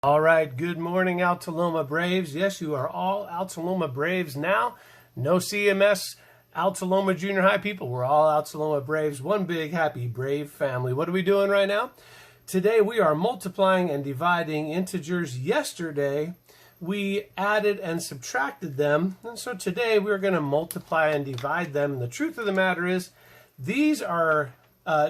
All right, good morning, Altaloma Braves. Yes, you are all Altaloma Braves now. No CMS, Altaloma Junior High people. We're all Altaloma Braves. One big happy Brave family. What are we doing right now? Today we are multiplying and dividing integers. Yesterday we added and subtracted them. And so today we're going to multiply and divide them. And the truth of the matter is these are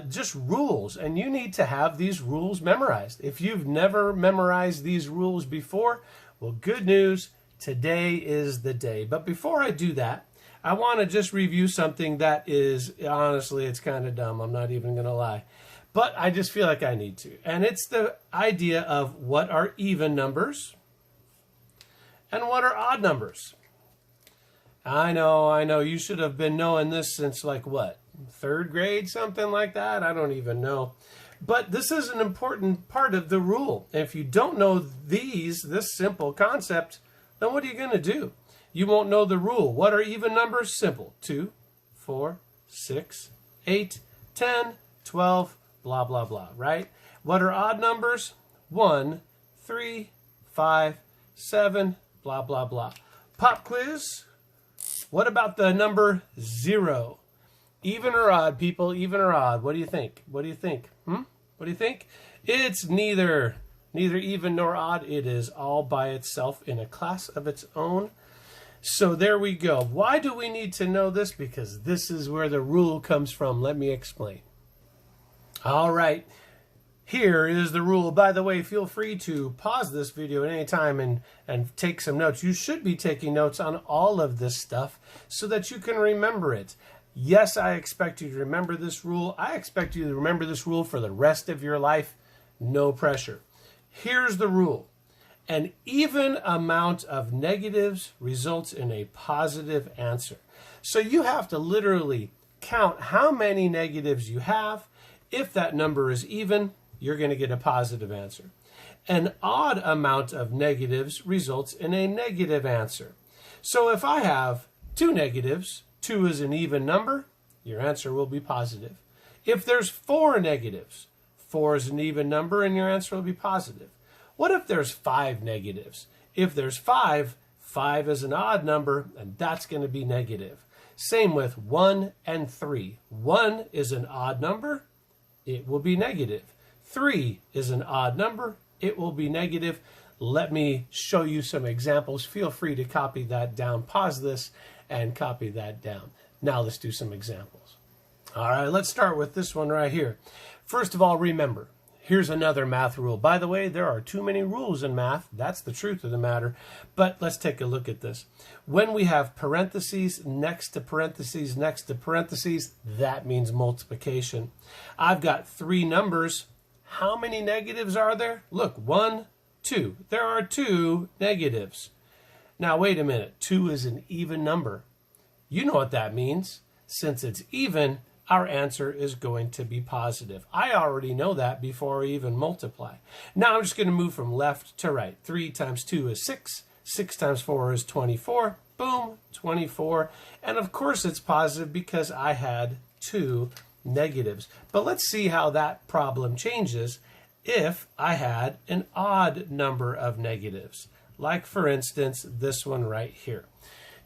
just rules, and you need to have these rules memorized. If you've never memorized these rules before, well, good news, today is the day. But before I do that, I want to just review something that is, honestly, it's kind of dumb. I'm not even going to lie. But I just feel like I need to. And it's the idea of what are even numbers and what are odd numbers. I know, you should have been knowing this since like what? Third grade, something like that. I don't even know. But this is an important part of the rule. If you don't know this simple concept, then what are you going to do? You won't know the rule. What are even numbers? Simple. 2, 4, 6, 8, 10, 12, blah, blah, blah, right? What are odd numbers? 1, 3, 5, 7, blah, blah, blah. Pop quiz. What about the number 0? Even or odd, people? Even or odd? What do you think? What do you think? What do you think? It's neither even nor odd. It is all by itself in a class of its own. So there we go. Why do we need to know this? Because this is where the rule comes from. Let me explain. All right. Here is the rule. By the way, feel free to pause this video at any time and take some notes. You should be taking notes on all of this stuff so that you can remember it. Yes, I expect you to remember this rule. I expect you to remember this rule for the rest of your life. No pressure. Here's the rule. An even amount of negatives results in a positive answer. So you have to literally count how many negatives you have. If that number is even, you're going to get a positive answer. An odd amount of negatives results in a negative answer. So if I have 2 negatives, 2 is an even number, your answer will be positive. If there's 4 negatives, 4 is an even number and your answer will be positive. What if there's 5 negatives? If there's 5, 5 is an odd number and that's going to be negative. Same with 1 and 3. 1 is an odd number, it will be negative. 3 is an odd number, it will be negative. Let me show you some examples. Feel free to copy that down. Pause this and copy that down. Now let's do some examples. All right, let's start with this one right here. First of all, remember, here's another math rule. By the way, there are too many rules in math. That's the truth of the matter. But let's take a look at this. When we have parentheses next to parentheses next to parentheses, that means multiplication. I've got 3 numbers. How many negatives are there? Look, 1, 2. There are 2 negatives. Now, wait a minute. 2 is an even number. You know what that means. Since it's even, our answer is going to be positive. I already know that before I even multiply. Now, I'm just going to move from left to right. 3 times 2 is 6. 6 times 4 is 24. Boom, 24. And of course, it's positive because I had 2 negatives. But let's see how that problem changes if I had an odd number of negatives. Like, for instance, this one right here.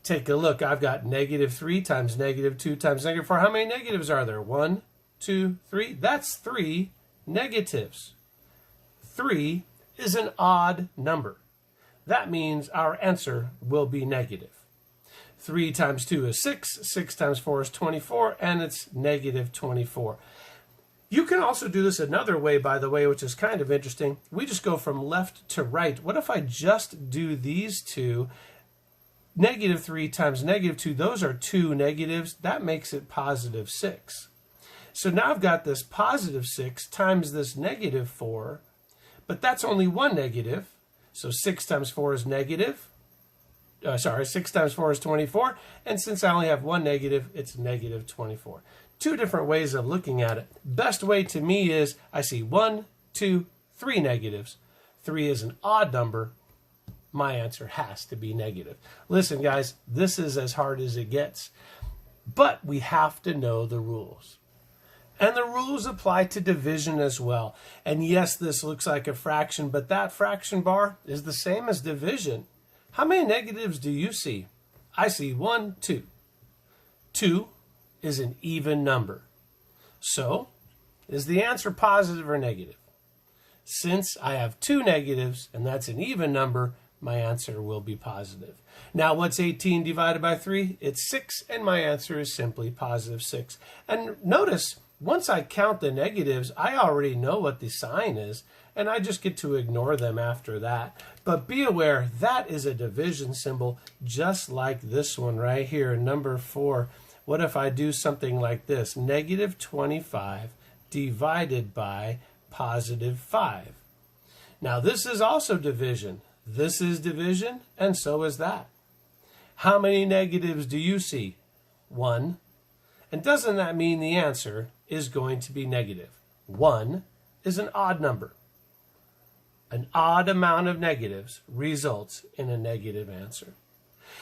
Take a look. I've got -3 times -2 times -4. How many negatives are there? 1, 2, 3. That's 3 negatives. 3 is an odd number. That means our answer will be negative. 3 times 2 is 6. 6 times 4 is 24, and it's -24. You can also do this another way, by the way, which is kind of interesting. We just go from left to right. What if I just do these two? -3 times -2, those are 2 negatives. That makes it +6. So now I've got this +6 times this -4, but that's only 1 negative. So 6 times 4 is negative. 6 times 4 is 24. And since I only have 1 negative, it's -24. 2 different ways of looking at it. Best way to me is I see 1, 2, 3 negatives. 3 is an odd number. My answer has to be negative. Listen, guys, this is as hard as it gets. But we have to know the rules. And the rules apply to division as well. And yes, this looks like a fraction, but that fraction bar is the same as division. How many negatives do you see? I see 1, 2. 2 is an even number. So, is the answer positive or negative? Since I have 2 negatives, and that's an even number, my answer will be positive. Now, what's 18 divided by 3? It's 6, and my answer is simply positive 6. And notice, once I count the negatives, I already know what the sign is, and I just get to ignore them after that. But be aware, that is a division symbol, just like this one right here, number 4. What if I do something like this? Negative 25 divided by positive 5. Now, this is also division. This is division, and so is that. How many negatives do you see? 1. And doesn't that mean the answer is going to be negative? 1 is an odd number. An odd amount of negatives results in a negative answer.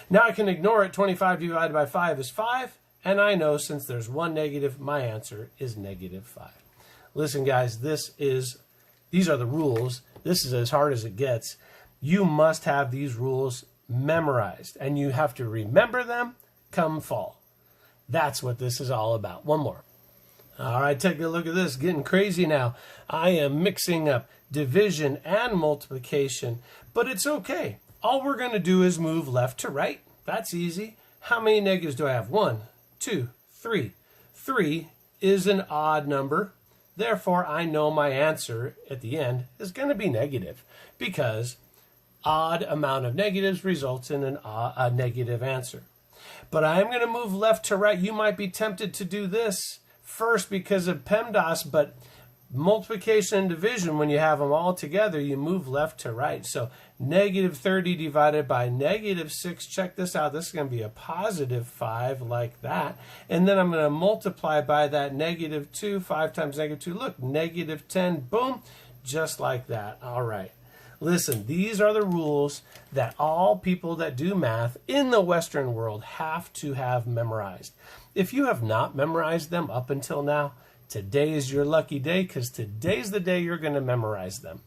Now I can ignore it. 25 divided by 5 is 5. And I know since there's 1 negative, my answer is negative 5. Listen, guys, these are the rules. This is as hard as it gets. You must have these rules memorized, and you have to remember them come fall. That's what this is all about. One more. All right, take a look at this. Getting crazy now. I am mixing up division and multiplication, but it's okay. All we're going to do is move left to right. That's easy. How many negatives do I have? 1, 2, 3. 3 is an odd number. Therefore, I know my answer at the end is going to be negative because odd amount of negatives results in a negative answer. But I'm going to move left to right. You might be tempted to do this first because of PEMDAS, but multiplication and division, when you have them all together, you move left to right. So negative 30 divided by negative 6, check this out. This is going to be a positive 5 like that. And then I'm going to multiply by that negative 2, 5 times negative 2. Look, negative 10, boom, just like that. All right. Listen, these are the rules that all people that do math in the Western world have to have memorized. If you have not memorized them up until now, today is your lucky day because today's the day you're going to memorize them.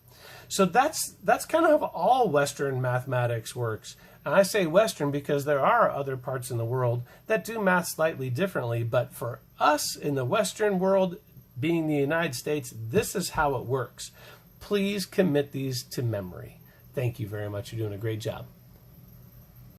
So that's kind of how all Western mathematics works. And I say Western because there are other parts in the world that do math slightly differently. But for us in the Western world, being the United States, this is how it works. Please commit these to memory. Thank you very much. You're doing a great job.